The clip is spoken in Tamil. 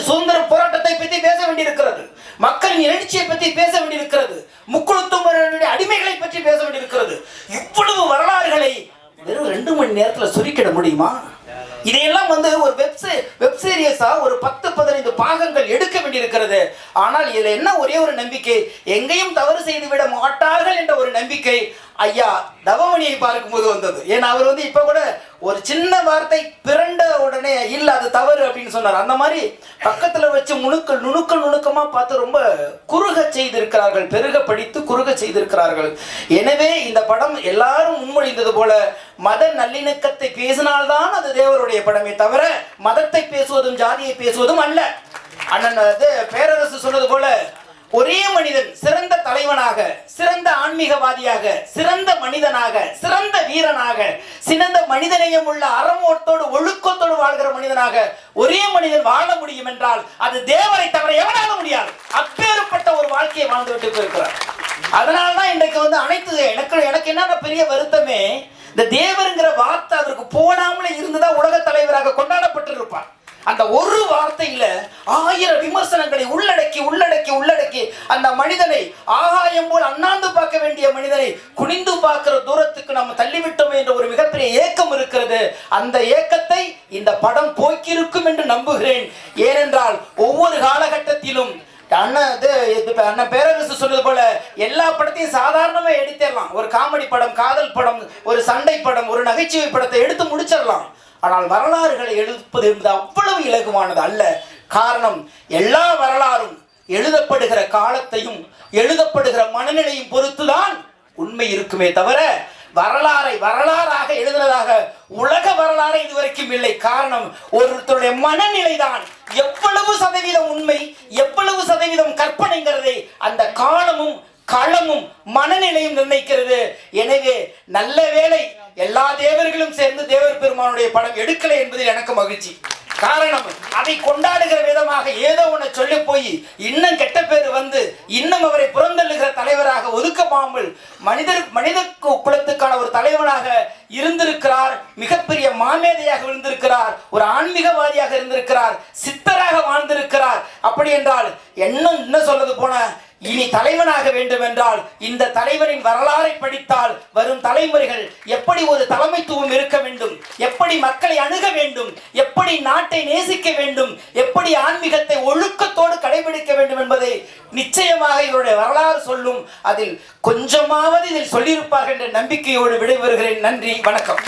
சுதந்திர போராட்டத்தை பற்றி பேச வேண்டியிருக்கிறது, மக்களின் எழுச்சியை பற்றி பேச வேண்டியிருக்கிறது, முக்குளத்தூர் அடிமைகளை பற்றி பேச வேண்டியிருக்கிறது. இவ்வளவு வரலாறுகளை வெறும் 2 மணி நேரத்தில் சுருக்கிட முடியுமா? இதையெல்லாம் ஒரு வெப் சீரியஸா ஒரு 10-15 பாகங்கள் எடுக்க வேண்டியிருக்கிறது. ஆனால் இதுல என்ன ஒரே ஒரு நம்பிக்கை, எங்கேயும் தவறு செய்து விட மாட்டார்கள் என்ற ஒரு நம்பிக்கை ஐயா தவமணியை பார்க்கும்போது வந்தது. ஏன்னா அவர் இப்ப கூட ஒரு சின்ன வார்த்தை பிறண்ட உடனே இல்ல அது தவறு அப்படின்னு சொன்னார். அந்த மாதிரி பக்கத்துல வச்சு நுணுக்கமா பார்த்து ரொம்ப குறுக செய்திருக்கிறார்கள், பெருக படித்து குறுக செய்திருக்கிறார்கள். எனவே இந்த படம் எல்லாரும் முன்மொழிந்தது போல மத நல்லிணக்கத்தை பேசினால்தான் அது தேவருடைய படமே தவிர மதத்தை பேசுவதும் ஜாதியை பேசுவதும் அல்ல. அண்ணன் பேரரசு சொன்னது போல ஒரே மனிதன் சிறந்த தலைவனாக, சிறந்த ஆன்மீகவாதியாக, சிறந்த மனிதனாக, சிறந்த வீரனாக, சிறந்த மனிதநேயம் உள்ள அறமோட்டோடு ஒழுக்கத்தோடு வாழ்கிற மனிதனாக ஒரே மனிதன் வாழ முடியும் என்றால் அது தேவரை தவிர எவனால முடியாது. அப்பேற்பட்ட ஒரு வாழ்க்கையை வாழ்ந்துவிட்டு போயிருக்கிறார். அதனால்தான் இன்றைக்கு அனைத்து எனக்கு என்ன பெரிய வருத்தமே, இந்த தேவருங்கிற வார்த்தை அவருக்கு போடாமலே இருந்துதான் உலக தலைவராக கொண்டாடப்பட்டிருப்பார். அந்த ஒரு வார்த்தையில 1000 விமர்சனங்களை உள்ளடக்கி உள்ளடக்கி உள்ளடக்கி அந்த மனிதனை ஆகாயம் போல் அண்ணாந்து பார்க்க வேண்டிய மனிதனை குனிந்து பார்க்கிற தூரத்துக்கு நம்ம தள்ளிவிட்டோம் என்ற ஒரு மிகப்பெரிய ஏக்கம் இருக்கிறது. அந்த ஏக்கத்தை இந்த படம் போக்கியிருக்கும் என்று நம்புகிறேன். ஏனென்றால் ஒவ்வொரு காலகட்டத்திலும் அண்ணன் பேரரசு சொன்னது போல எல்லா படத்தையும் சாதாரணமா எடுத்துடலாம். ஒரு காமெடி படம், காதல் படம், ஒரு சண்டை படம், ஒரு நகைச்சுவை படத்தை எடுத்து முடிச்சிடலாம். ஆனால் வரலாறுகளை எழுதுவது என்பது அவ்வளவு இலகுவானது அல்ல. காரணம், எல்லா வரலாறும் எழுதப்படுகிற காலத்தையும் எழுதப்படுகிற மனநிலையும் பொறுத்துதான் உண்மை இருக்குமே தவிர வரலாறாக எழுதுனதாக உலக வரலாறு இதுவரைக்கும் இல்லை. காரணம், ஒருத்தருடைய மனநிலை தான் எவ்வளவு சதவீதம் உண்மை, எவ்வளவு சதவீதம் கற்பனைங்கிறதை அந்த காலமும் களமும் மனநிலையும் நிர்ணயிக்கிறது. எனவே நல்ல வேளை எல்லா தேவர்களும் சேர்ந்து தேவர் பெருமானுடைய படம் எடுக்கலை என்பதில் எனக்கு மகிழ்ச்சி. காரணம், அதை கொண்டாடுகிற விதமாக ஏதோ ஒன்று சொல்லி போய் இன்னும் கெட்ட பேர் இன்னும் அவரை புறந்தள்ளுகிற தலைவராக ஒதுக்காமல் மனித குலத்துக்கான ஒரு தலைவனாக இருந்திருக்கிறார். மிகப்பெரிய மாமேதையாக இருந்திருக்கிறார், ஒரு ஆன்மீகவாதியாக இருந்திருக்கிறார், சித்தராக வாழ்ந்திருக்கிறார். அப்படி என்றால் என்ன சொல்றது போன இனி தலைவனாக வேண்டும் என்றால் இந்த தலைவரின் வரலாறை படித்தால் வரும் தலைமுறைகள் எப்படி ஒரு தலைமைத்துவம் இருக்க வேண்டும், எப்படி மக்களை அணுக வேண்டும், எப்படி நாட்டை நேசிக்க வேண்டும், எப்படி ஆன்மீகத்தை ஒழுக்கத்தோடு கடைபிடிக்க வேண்டும் என்பதை நிச்சயமாக இவருடைய வரலாறு சொல்லும். அதில் கொஞ்சமாவது இதில் சொல்லியிருப்பார்கள் என்ற நம்பிக்கையோடு விடைபெறுகிறேன். நன்றி, வணக்கம்.